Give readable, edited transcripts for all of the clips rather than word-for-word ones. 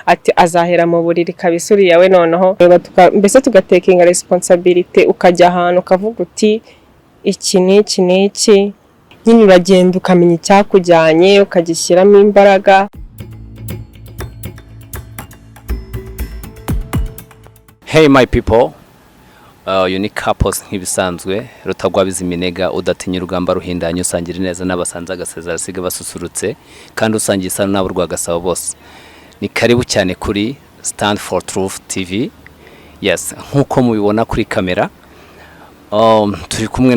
ati azahera mu buriri kabisa uriya we noneho mbese tugatekinga responsibility ukajya ahantu ukavuga uti iki n'iki nyine uragenda ukamenya icyakujyanye ukagishyiramo imbaraga. Hey my people, unique couples nk'ibisanzwe Rutagwabiza iminega udatinya urugamba ruhindanye usangira neza n'abasanze agasezera siga basusurutse kandi usangiye isano n'abo rwagasaba bose. Ni karibu cyane kuri Stand for Truth TV. Yes, nkuko mubibona kuri kamera turi kumwe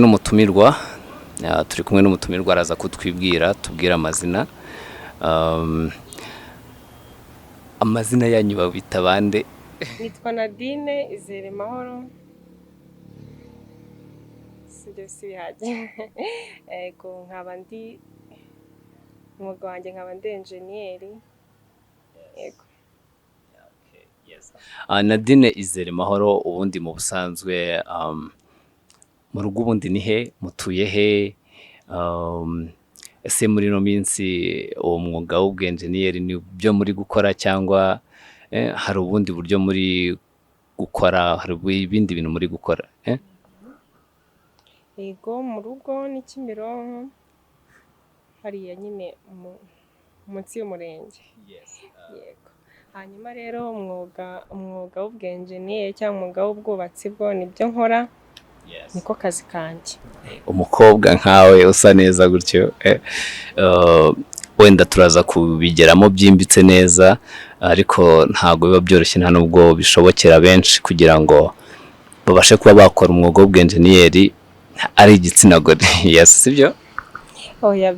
n'umutumirwa araza kutwibwira tubwira amazina. Amazina yanyu babita bande? Nitwa Nadine Izere Mahoro. Ego nkaba ndi umwuga wanjye nkaba ndi engineer. Ego. Nadine Izere Mahoro, ubundi mu busanzwe mu rugo ubundi ni he, mutuye he? Ese muri no minsi uwo mwuga w'ubwenjeniyeri ni byo muri gukora cyangwa hari ubundi buryo muri gukora, hari ibindi bintu muri gukora? Ego mu rugo ni Kimironko hariya nyine munsi y'umurenge. Yego. Hanyuma rero umwuga w'ubwenjeniyeri cyangwa umwuga w'ubwubatsi bwo nibyo nkora. Niko kazi kanjye. Umukobwa nkawe usa neza gutyo wenda turaza kubigeramo byimbitse neza, ariko ntago biba byoroshye nta nubwo bishobokera benshi kugira ngo babashe kuba bakora umwuga w'ubwenjeniyeri ari igitsina gore. Yes, sibyo? Oya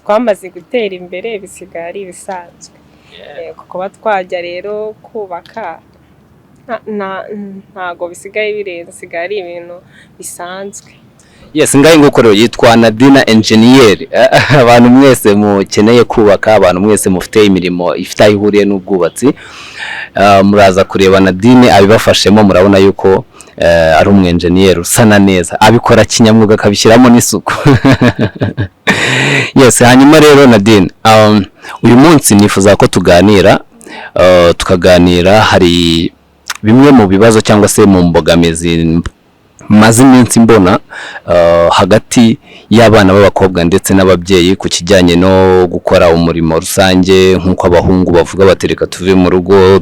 twamaze gutera imbere bisigaye ari ibisanzwe. Kuko twajya rero kubaka ntago bisigaye birenze, sigaye ari ibintu bisanzwe. Yes, ngaye nguko rero yitwa Nadine Engineer. Abantu mwese mukeneye kubaka, abantu mwese mufite imirimo ifite ihuriye n'ubwubatsi, muraza kureba Nadine abibafashemo. Murabona yuko ari umwenjeniyeri usana neza, abikora kinyamwuga akabishyiramo n'isuku. Yes, hanyuma rero Nadine, uyu munsi nifuza ko tukaganira hari bimwe mu bibazo cyangwa se mu mbogamizi maze iminsi mbona hagati y'abana b'abakobwa ndetse n'ababyeyi ku kijyanye no gukora umurimo rusange, nk'uko abahungu bavuga batereka tuve mu rugo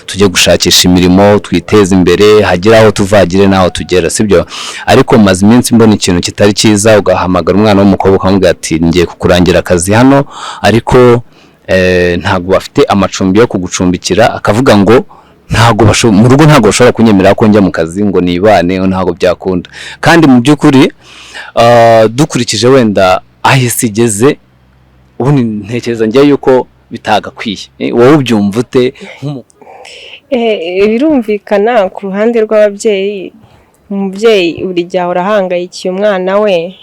tujye gushakisha imirimo twiteze imbere, hagira aho tuvagire naho tugera, sibyo? Ariko maze iminsi mbona ikintu kitari cyiza, ugahamagara umwana w'umukobwa ukamubwira ati ngiye kukurangira akazi hano, ariko ntago bafite amacumbi yo kugucumbikira, akavuga ngo mu rugo ntago bashobora kunyemerera ko njya mu kazi ngo nibane, ntago byakunda. Kandi mu by'ukuri dukurikije wenda ahise igeze ubu ntekereza njye yuko bitagakwiye. Wowe ubyumva ute? Birumvikana ku ruhande rw'ababyeyi, umubyeyi buri gihe urahangayikiye umwana we,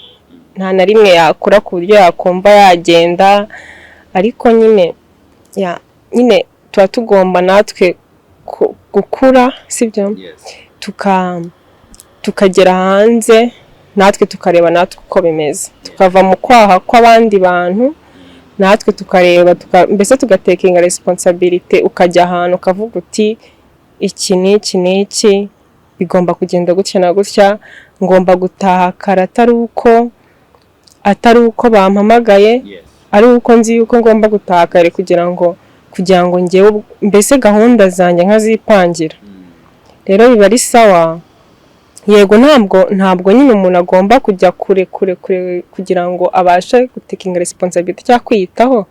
nta na rimwe yakura ku buryo yakumva yagenda, ariko nyine tuba tugomba natwe gukura, sibyo? Tukagera hanze natwe tukareba natwe uko bimeze, tukava mu kwaha kw'abandi bantu, natwe tukareba mbese tugatekinga responsibility ukajya ahantu ukavuga uti iki n'iki bigomba kugenda gutya na gutya, ngomba gutaha kare atari uko bampamagaye, ari uko nzi yuko ngomba gutaha kare kugira ngo ngewe mbese gahunda zanjye nkazipangira. Rero biba ari sawa. Yego ntabwo nyine umuntu agomba kujya kure kugira ngo abashe gutekinga responsibility cyangwa kwiyitaho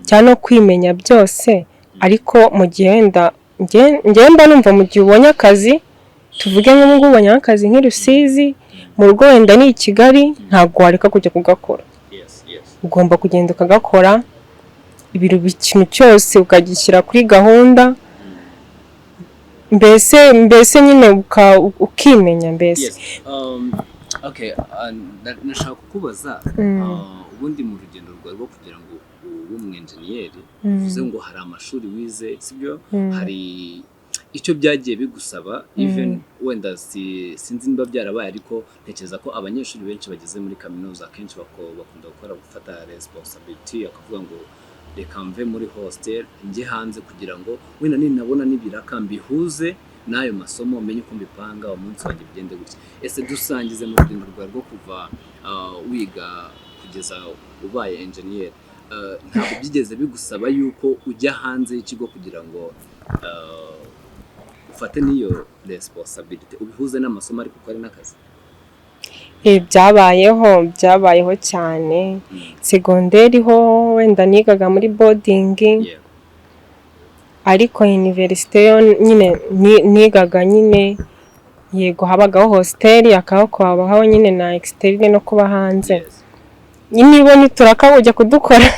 cyangwa no kwimenya byose, ariko mu gihe wenda ngewe mba numva mu gihe ubonye akazi, tuvuge nk'ubu ubonye akazi nk'i Rusizi, mu rugo wenda ni i Kigali, ntabwo wareka kujya kugakora. Ugomba kugenda ukagakora, ikintu cyose ukagishyira kuri gahunda, mbese nyine ukimenya mbese. Okay, nashaka kukubaza ubundi mu rugendo rwawe rwo kugira ngo ube umwenjeniyeri, uvuze ngo hari amashuri wize, sibyo? Hari icyo byagiye bigusaba, even wenda sinzi niba byarabaye, ariko ntekereza ko abanyeshuri benshi bageze muri kaminuza akenshi bakunda gufata responsibility, akavuga ngo reka mve muri hostel njye hanze kugira ngo wenda ninabona n'ibiraka mbihuze n'ayo masomo menye uko mbipanga umunsi wanjye bigende gutya. Ese dusangize mu rugendo rwawe rwo kuva wiga kugeza ubaye engineer, ntabwo byigeze bigusaba yuko ujya hanze y'ikigo kugira ngo ufate n'iyo responsibility ubihuze n'amasomo ariko ukore n'akazi? Byabayeho cyane. Segonderi ho wenda nigaga muri boarding, ariko universite yo nyine nigaga nyine, yego habagaho hostel, akabaho nyine na externe no kuba hanze. Nyine ibonye uturaka ujya kudukora,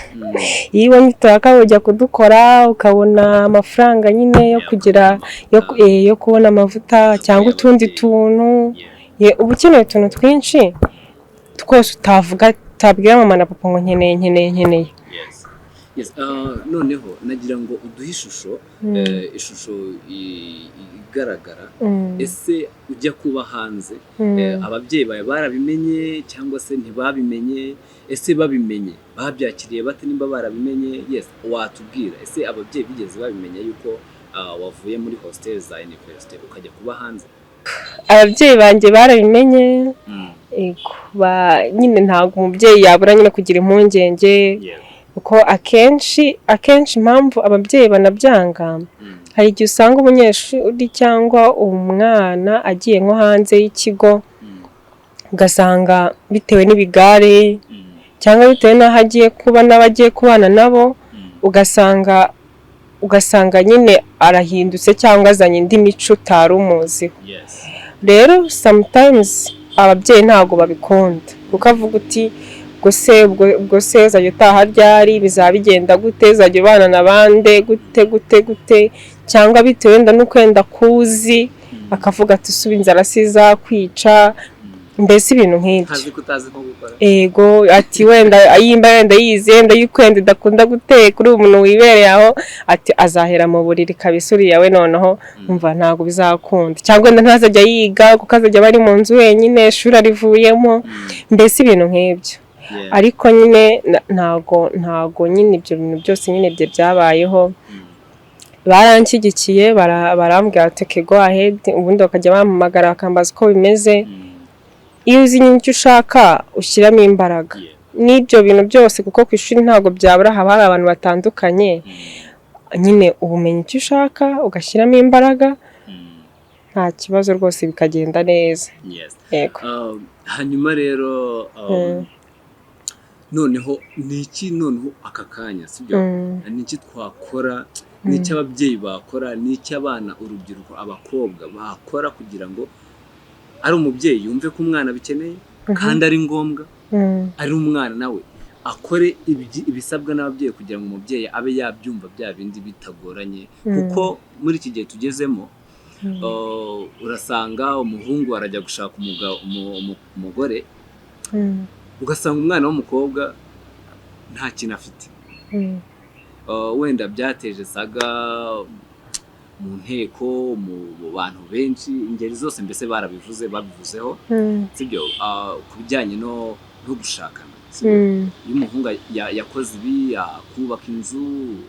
iyo ubonye uturaka ujya kudukora ukabona amafaranga nyine yo kugira yo kubona amavuta cyangwa utundi tuntu. Uba ukeneye utuntu twinshi twose utabwira mama na papa ngo nkeneye. Noneho nagira ngo uduhe ishusho igaragara. Ese ujya kuba hanze, ababyeyi bawe barabimenye cyangwa se ntibabimenye? Ese babimenye babyakiriye bate? nimba barabimenye watubwira. Ese ababyeyi bigeze babimenya yuko wavuye muri hostel za university ukajya kuba hanze? Ababyeyi banjye barabimenye, nyine ntabwo umubyeyi yabura nyine kugira impungenge, kuko akenshi impamvu ababyeyi banabyanga, hari igihe usanga umunyeshuri cyangwa umwana agiye nko hanze y'ikigo, ugasanga bitewe n'ibigare cyangwa bitewe n'aho agiye kuba n'abagiye kubana nabo, ugasanga nyine arahindutse cyangwa azanye indi mico utari umuziho. Rero sometimes ababyeyi ntabwo babikunda, kuko avuga uti ubwo se uzajya utaha ryari, bizaba bigenda gute, uzajya ubana n'abandi gute, cyangwa bitewe wenda no kwenda kuzi, akavuga ati usuba inzara sizakwica, mbese ibintu nk'ibyo. Ego ati wenda yize wenda yukwenda idakunda guteka, uri umuntu wibereye aho, ati azahera mu buriri kabisa uriya we, noneho umva ntabwo bizakunda, cyangwa wenda ntazajya yiga kuko azajya bari mu nzu wenyine, ishuri arivuyemo, mbese ibintu nk'ibyo. Ariko nyine ntago nyine ibyo bintu byose nyine byabayeho. Baranshyigikiye, barambwira ati go ahead, ubundi bakajya bampamagara bakambaza uko bimeze. Iyo uzi icyo ushaka ushyiramo imbaraga n'ibyo bintu byose, kuko ku ishuri ntabwo byabura, haba hari abantu batandukanye. Nyine ubumenya icyo ushaka ugashyiramo imbaraga, nta kibazo rwose, bikagenda neza. Hanyuma rero noneho niki, noneho aka kanya sibyo, niki twakora, niki ababyeyi bakora, niki abana, urubyiruko, abakobwa bakora kugira ngo ari umubyeyi yumve ko umwana bikeneye kandi ari ngombwa, ari umwana nawe akore ibisabwa n'ababyeyi kugira ngo umubyeyi abe yabyumva bya bindi bitagoranye. Kuko muri iki gihe tugezemo, urasanga umuhungu arajya gushaka umugore, ugasanga umwana w'umukobwa nta kintu afite. Wenda byateje saga mu nteko, mu bantu benshi, ingeri zose mbese babivuzeho sibyo, ku bijyanye no gushakana. Iyo umuhungu yakoze ibi, akubaka inzu,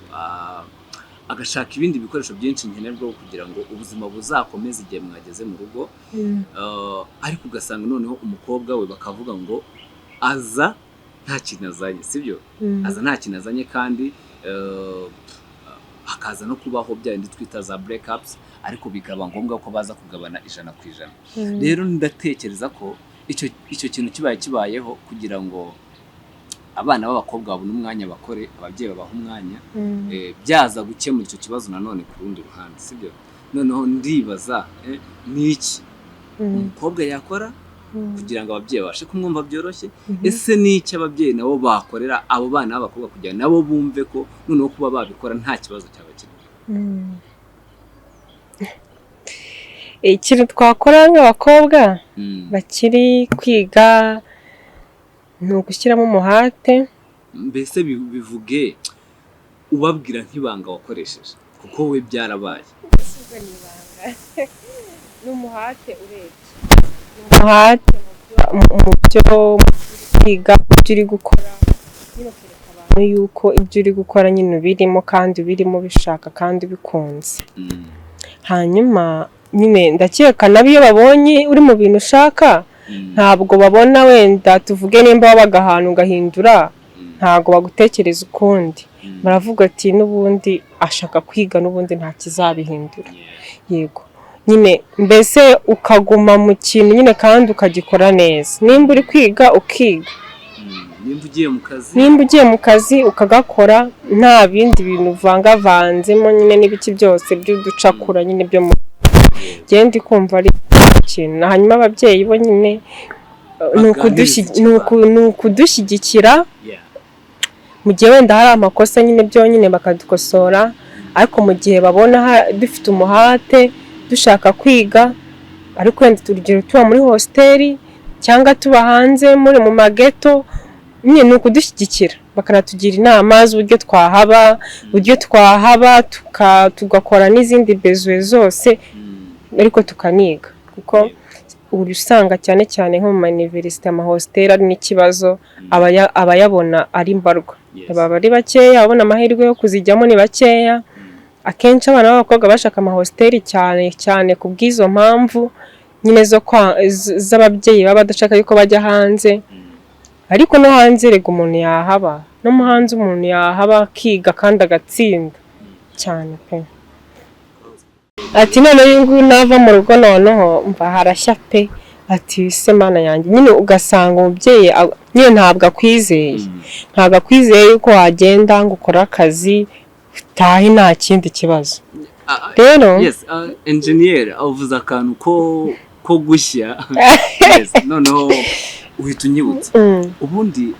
agashaka ibindi bikoresho byinshi nkenerwa kugira ngo ubuzima buzakomeze igihe mwageze mu rugo, ariko ugasanga noneho umukobwa we bakavuga ngo aza nta kintu azanye, sibyo, aza nta kintu azanye, kandi hakaza no kubaho bya bindi twita za breakups, ariko bikaba ngombwa ko baza kugabana 100%. Rero ndatekereza ko icyo kintu kibayeho kugira ngo abana b'abakobwa babone umwanya bakore, ababyeyi babaha umwanya, byaza gukemura icyo kibazo nanone ku rundi ruhande, sibyo. Noneho ndibaza niki umukobwa yakora kugira ngo ababyeyi babashe kumwumva byoroshye. Ese niki ababyeyi nabo bakorera abo bana b'abakobwa kugira nabo bumve ko noneho kuba babikora nta kibazo cyabakira? Ikintu twakora nk'abakobwa bakiri kwiga ni ugushyiramo umuhate. Mbese bivuge ubabwira nk'ibanga wakoresheje, kuko we byarabaye. N'umuhate urebye, umuhate mu byo kwiga, ibyo uri gukora, nyine ukereka abantu yuko ibyo uri gukora nyine ubirimo kandi ubirimo bishaka kandi bikunze. Hanyuma nyine ndakeka nabo iyo babonye uri mu bintu ushaka ntabwo babona wenda tuvuge nimba wabaga ahantu ugahindura ntabwo bagutekereza ukundi, baravuga ati n'ubundi ashaka kwiga n'ubundi nta kizabihindura. Yego nyine mbese ukaguma mu kintu nyine kandi ukagikora neza, nimba uri kwiga ukiga, nimba ugiye mu kazi ukagakora nta bindi bintu uvangavanzemo nyine n'ibiki byose by'uducakura nyine byo mu genda kumva ari ikintu. Hanyuma ababyeyi bo nyine ni ukudushyigikira mu gihe wenda hari amakosa nyine byonyine bakadukosora, ariko mu gihe babona dufite umuhate dushaka kwiga, ariko wenda urugero tuba muri hositeli cyangwa tuba hanze muri mu mageto, nyine ni ukudushyigikira bakanatugira inama z'uburyo twahaba tugakora n'izindi bezuwe zose, ariko tukaniga kuko uri usanga cyane cyane nko mu maniverisite amahositeli ari n'ikibazo, abayabona ari mbarwa, baba ari bakeya, ababona amahirwe yo kuzijyamo ni bakeya. Akenshi abana b'abakobwa bashaka amahositeli cyane cyane ku bw'izo mpamvu nyine z'ababyeyi baba badashaka yuko bajya hanze, ariko no hanze rega umuntu yahaba, no mu hanze umuntu yahaba akiga kandi agatsinda cyane pe. Ati none uyu nguyu nava mu rugo noneho mva harashya pe, ati se mana yanjye, nyine ugasanga umubyeyi nyine ntabwo akwizeye yuko wagenda ngo ukore akazi utahe nta kindi kibazo. Rero engineer avuze akantu ko gushya noneho uhita unyibutsa ubundi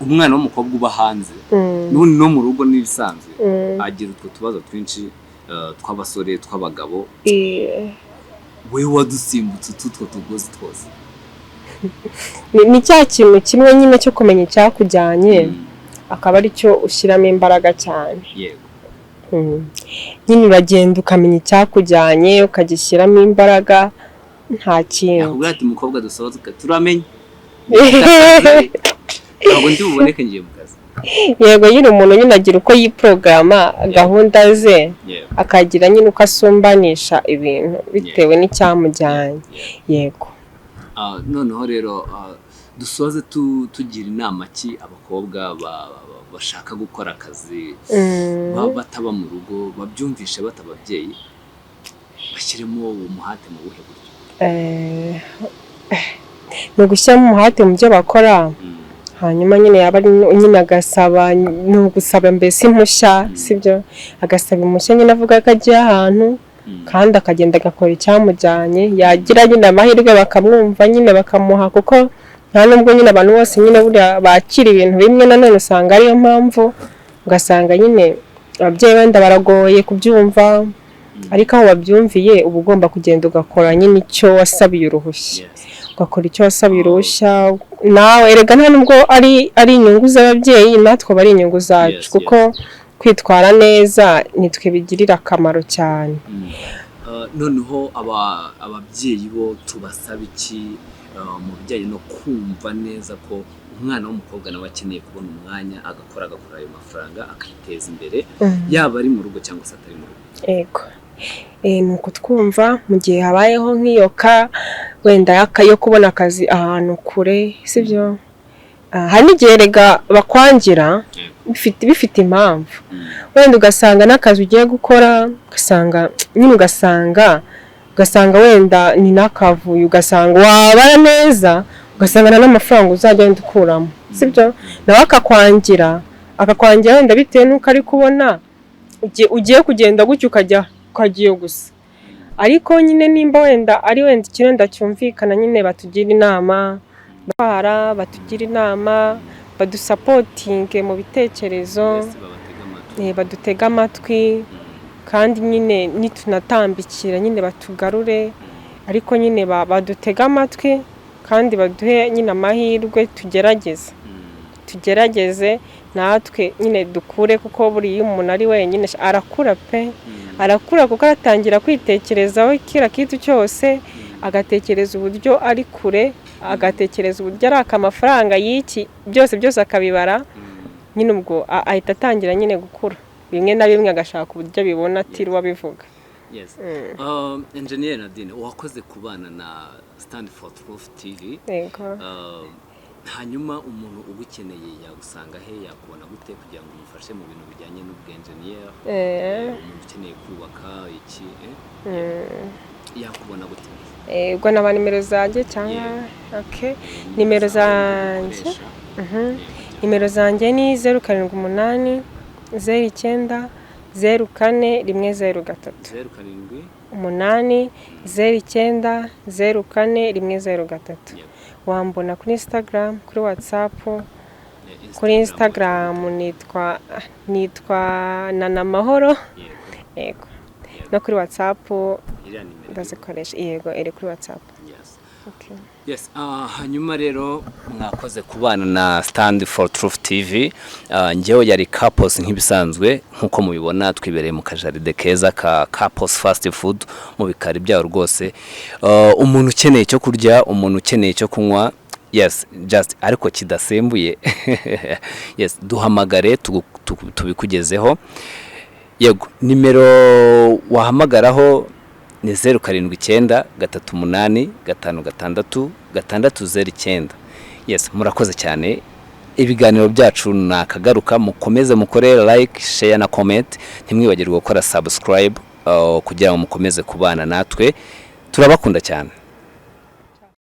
umwana w'umukobwa uba hanze n'ubundi no mu rugo n'ibisanzwe agira utwo tubazo twinshi tw'abasore tw'abagabo, we wadusimbutse utwo tugozi twose. Ni cya kintu kimwe nyine cyo kumenya icyakujyanye akaba ari cyo ushyiramo imbaraga cyane. Nyine uragenda ukamenya icyakujyanye ukagishyiramo imbaraga nta kintu. Yakubwira ati umukobwa dusohoze turamenye ntabwo ndi buboneke ngiye mu kazi. Yego nyine umuntu nyine agira uko yiprograma gahunda ze, akagira nyine uko asumbanisha ibintu bitewe n'icyamujyanye. Yego noneho rero dusoze tugira inama ki abakobwa bashaka gukora akazi bataba mu rugo, babyumvishe batababyeyi, bashyiremo umuhate mu buhe buryo? ni ugushyiramo umuhate mu byo bakora, hanyuma nyine yaba nyine agasaba, ni ugusaba mbese impushya, sibyo? Agasaba impushya nyine avuga ko agiye ahantu kandi akagenda agakora icyamujyanye, yagira nyine amahirwe bakamwumva nyine bakamuha, kuko nta nubwo nyine abantu bose nyine buriya bakira ibintu bimwe, nanone usanga ariyo mpamvu ugasanga nyine ababyeyi wenda baragoye kubyumva, ariko aho wabyumviye uba ugomba kugenda ugakora nyine icyo wasabiye uruhushya, ugakora icyo wasabiye uruhushya nawe. Erega nta nubwo ari inyungu z'ababyeyi, natwe ari inyungu zacu, kuko kwitwara neza nitwe bigirira akamaro cyane. Noneho ababyeyi bo tubasaba iki mu bijyanye no kumva neza ko umwana w'umukobwa nawe akeneye kubona umwanya agakora ayo mafaranga akiteza imbere, yaba ari mu rugo cyangwa se atari mu rugo? Yego ni ukutwumva mu gihe habayeho nk'iyoka wenda yo kubona akazi ahantu kure, sibyo? Hari n'igihe rega bakwangira bifite impamvu, wenda ugasanga n'akazi ugiye gukora ugasanga wenda ni n'akavuyo, ugasanga wabara neza ugasanga n'amafaranga uzajya wenda ukuramo, sibyo? Nawe akakwangira wenda bitewe n'uko ari kubona ugiye kugenda gutyo ukagiye gusa. Ariko nyine nimba wenda ari wenda ikintu cyumvikana, nyine batugira inama, batugira inama, badusapotinge mu bitekerezo, badutega amatwi, kandi nyine nitunatambikira nyine batugarure, ariko nyine badutega amatwi kandi baduhe nyine amahirwe, tugerageze natwe nyine dukure, kuko buriya umuntu ari wenyine arakura pe, arakura kuko aratangira kwitekerezaho kira kitu cyose, agatekereza uburyo ari kure, agatekereza uburyo araka amafaranga y'iki byose akabibara, nyine ubwo ahita atangira nyine gukura bimwe na bimwe agashaka uburyo abibona atiriwe abivuga. Yes. Engineer Nadine, wakoze kubana na Stand for Truth TV. Yego. Hanyuma umuntu ugukeneye yagusanga he, yakubona gute kugira ngo umufashe mu bintu bijyanye n'ubwenjenier? Umuntu ukeneye kubaka iki yakubona gute? Ubwo naba nimero zanjye cyangwa okay. Nimero zanjye nimero zanjye ni 078 09 04 103 8 09 04 103. Wambona kuri Instagram, kuri WhatsApp. Kuri Instagram nitwa Nana Mahoro. Yego. No kuri WhatsApp ndazikoresha. Yego, iri kuri WhatsApp. Okay. Yes, hanyuma rero mwakoze kubana na Stand for Truth TV. Njyewe yari Couples nk'ibisanzwe nkuko mubibona twibereye mu kajaride keza ka Couples Fast Food mu bikari byaho rwose. Umuntu ukeneye cyo kurya, umuntu ukeneye cyo kunywa, yes, just ariko kidasembuye. Yes, duhamagare tubikugezeho. Yego, nimero wahamagaraho ni 079 38 56 609. Yes, murakoze cyane. Ibiganiro byacu nakagaruka, mukomeze mukore like, share na comment, ntimwibagirwe gukora subscribe kugira ngo mukomeze kubana natwe. Turabakunda cyane.